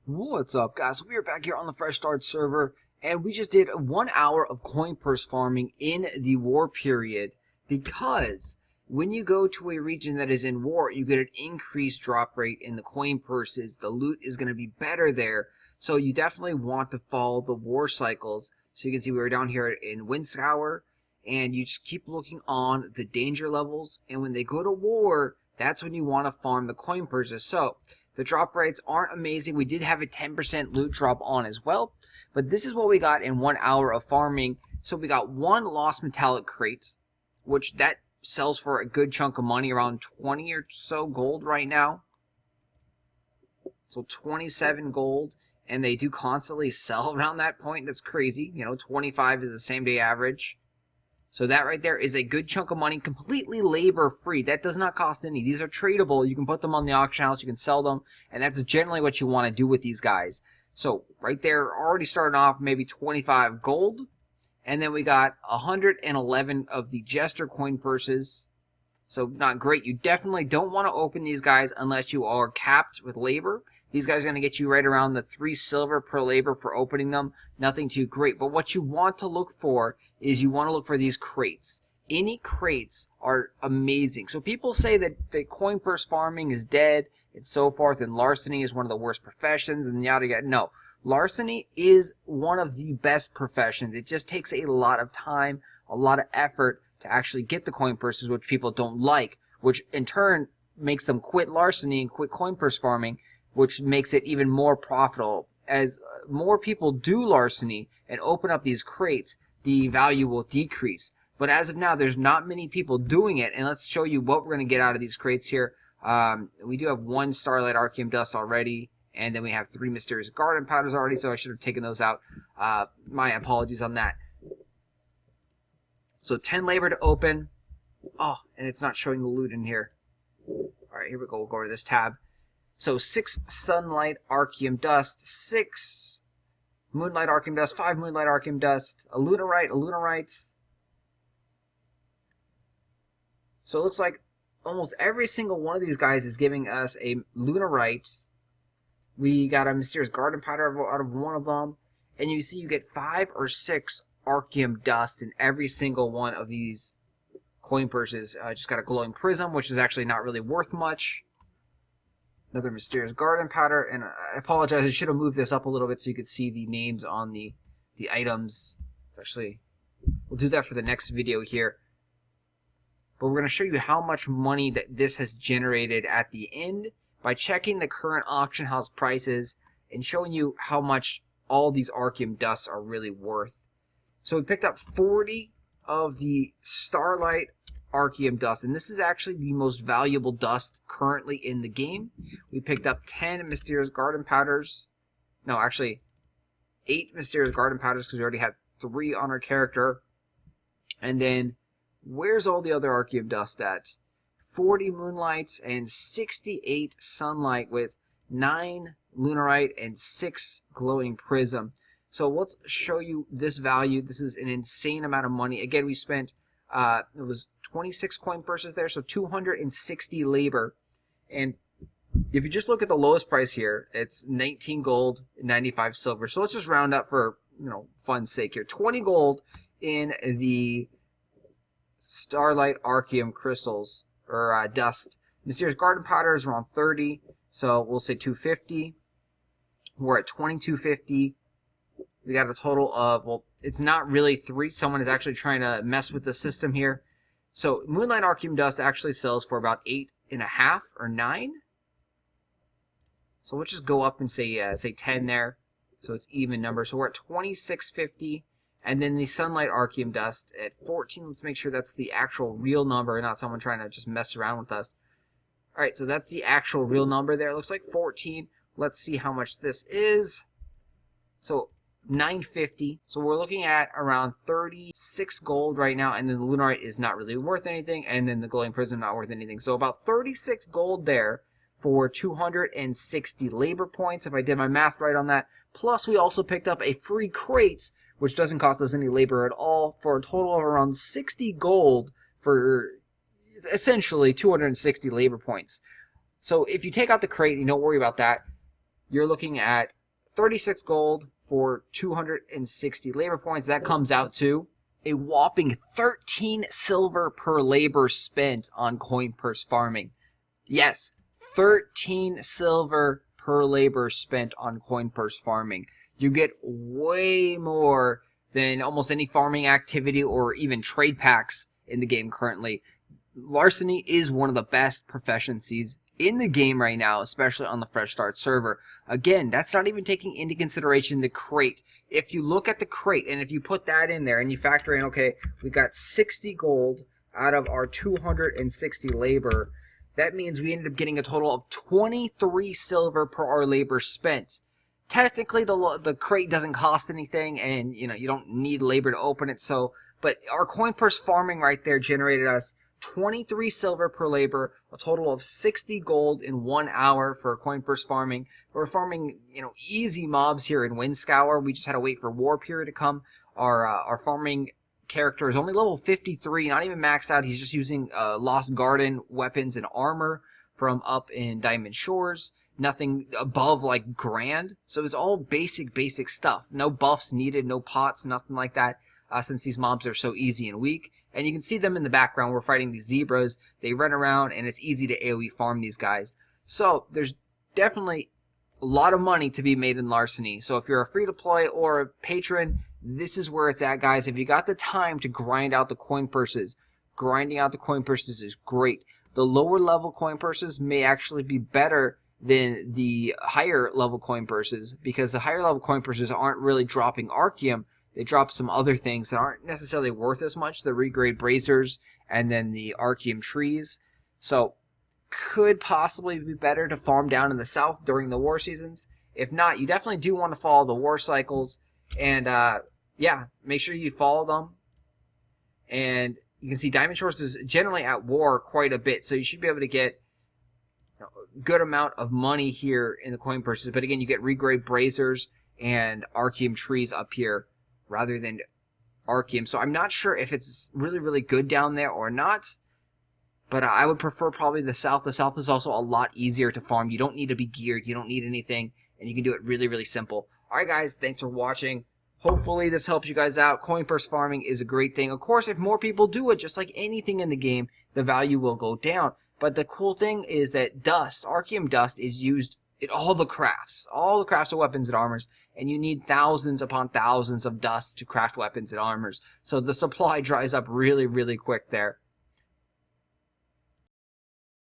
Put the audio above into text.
What's up, guys? We are back here on the Fresh Start server, and we just did 1 hour of coin purse farming in the war period, because when you go to a region that is in war, you get an increased drop rate in the coin purses. The loot is going to be better there, so you definitely want to follow the war cycles. So you can see we were down here in Windscour, and you just keep looking on the danger levels, and when they go to war, that's when you want to farm the coin purses. So the drop rates aren't amazing. We did have a 10% loot drop on as well, but this is what we got in 1 hour of farming. So we got one lost metallic crate, which that sells for a good chunk of money, around 20 or so gold right now. So 27 gold, and they do constantly sell around that point. That's crazy. You know, 25 is the same day average. So that right there is a good chunk of money, completely labor free. That does not cost any. These are tradable. You can put them on the auction house, you can sell them, and that's generally what you want to do with these guys. So right there, already starting off maybe 25 gold, and then we got 111 of the Jester coin purses. So not great. You definitely don't want to open these guys unless you are capped with labor. These guys are going to get you right around the 3 silver per labor for opening them. Nothing too great. But what you want to look for is you want to look for these crates. Any crates are amazing. So people say that the coin purse farming is dead and so forth, and larceny is one of the worst professions and yada yada. No. Larceny is one of the best professions. It just takes a lot of time, a lot of effort to actually get the coin purses, which people don't like, which in turn makes them quit larceny and quit coin purse farming, which makes it even more profitable. As more people do larceny and open up these crates, the value will decrease. But as of now, there's not many people doing it, and let's show you what we're going to get out of these crates here. We do have 1 Starlight Archeage Dust already, and then we have 3 Mysterious Garden Powders already, so I should have taken those out. My apologies on that. So 10 labor to open. Oh, and it's not showing the loot in here. Alright, here we go. We'll go over to this tab. So 6 Sunlight Archeage Dust, 6 Moonlight Archeage Dust, 5 Moonlight Archeage Dust, a Lunarite. So it looks like almost every single one of these guys is giving us a Lunarite. We got a Mysterious Garden Powder out of one of them. And you see you get 5 or 6 Archeage Dust in every single one of these coin purses. Just got a Glowing Prism, which is actually not really worth much. Another Mysterious Garden Powder, and I apologize, I should have moved this up a little bit so you could see the names on the items. It's actually, we'll do that for the next video here. But we're going to show you how much money that this has generated at the end by checking the current auction house prices and showing you how much all these Archeage Dusts are really worth. So we picked up 40 of the Starlight Archeage Dust, and this is actually the most valuable dust currently in the game. We picked up 10 Mysterious Garden Powders. No, actually 8 Mysterious Garden Powders because we already had 3 on our character. And then where's all the other Archeage Dust at? 40 Moonlights and 68 Sunlight with 9 Lunarite and 6 Glowing Prism. So let's show you this value. This is an insane amount of money. Again, we spent it was 26 coin purses there, so 260 labor. And if you just look at the lowest price here, it's 19 gold, 95 silver. So let's just round up for, you know, fun's sake here. 20 gold in the Starlight Archeage crystals or dust. Mysterious Garden Powder is around 30, so we'll say 250. We're at 2250. We got a total of, well, it's not really 3. Someone is actually trying to mess with the system here. So Moonlight Archeage Dust actually sells for about 8.5 or 9. So let's just go up and say 10 there. So it's even number. So we're at 2650. And then the Sunlight Archeage Dust at 14. Let's make sure that's the actual real number, not someone trying to just mess around with us. Alright, so that's the actual real number there. It looks like 14. Let's see how much this is. So 950. So we're looking at around 36 gold right now, and then the Lunarite is not really worth anything, and then the Glowing Prism not worth anything. So about 36 gold there for 260 labor points, if I did my math right on that. Plus we also picked up a free crate, which doesn't cost us any labor at all, for a total of around 60 gold for essentially 260 labor points. So if you take out the crate, you don't worry about that. you're looking at 36 gold for 260 labor points. That comes out to a whopping 13 silver per labor spent on coin purse farming. Yes, 13 silver per labor spent on coin purse farming. You get way more than almost any farming activity or even trade packs in the game currently. Larceny is one of the best proficiencies in the game right now, especially on the Fresh Start server. Again, that's not even taking into consideration the crate. If you look at the crate, and if you put that in there, and you factor in, okay, we got 60 gold out of our 260 labor, that means we ended up getting a total of 23 silver per our labor spent. Technically, the crate doesn't cost anything, and you don't need labor to open it. So, but our coin purse farming right there generated us 23 silver per labor, a total of 60 gold in 1 hour for coin purse farming. We're farming, easy mobs here in Windscour. We just had to wait for War Period to come. Our farming character is only level 53, not even maxed out. He's just using Lost Garden weapons and armor from up in Diamond Shores. Nothing above like grand. So it's all basic stuff. No buffs needed, no pots, nothing like that, since these mobs are so easy and weak. And you can see them in the background. We're fighting these zebras. They run around, and it's easy to AoE farm these guys. So there's definitely a lot of money to be made in Larceny. So if you're a free-to-play or a patron, this is where it's at, guys. If you got the time to grind out the coin purses, grinding out the coin purses is great. The lower level coin purses may actually be better than the higher level coin purses, because the higher level coin purses aren't really dropping Archeum. They drop some other things that aren't necessarily worth as much, the regrade bracers and then the Archeum trees. So could possibly be better to farm down in the south during the war seasons. If not, you definitely do want to follow the war cycles, and yeah, make sure you follow them. And you can see Diamond Shores is generally at war quite a bit, so you should be able to get a good amount of money here in the coin purses. But again, you get regrade bracers and Archeum trees up here rather than Archeum. So I'm not sure if it's really good down there or not, but I would prefer probably the south. The south is also a lot easier to farm. You don't need to be geared. You don't need anything, and you can do it really simple. Alright guys, thanks for watching. Hopefully this helps you guys out. Coin purse farming is a great thing. Of course, if more people do it, just like anything in the game, the value will go down. But the cool thing is that dust, Archeum dust, is used in all the crafts of weapons and armors, and you need thousands upon thousands of dust to craft weapons and armors. So the supply dries up really quick there.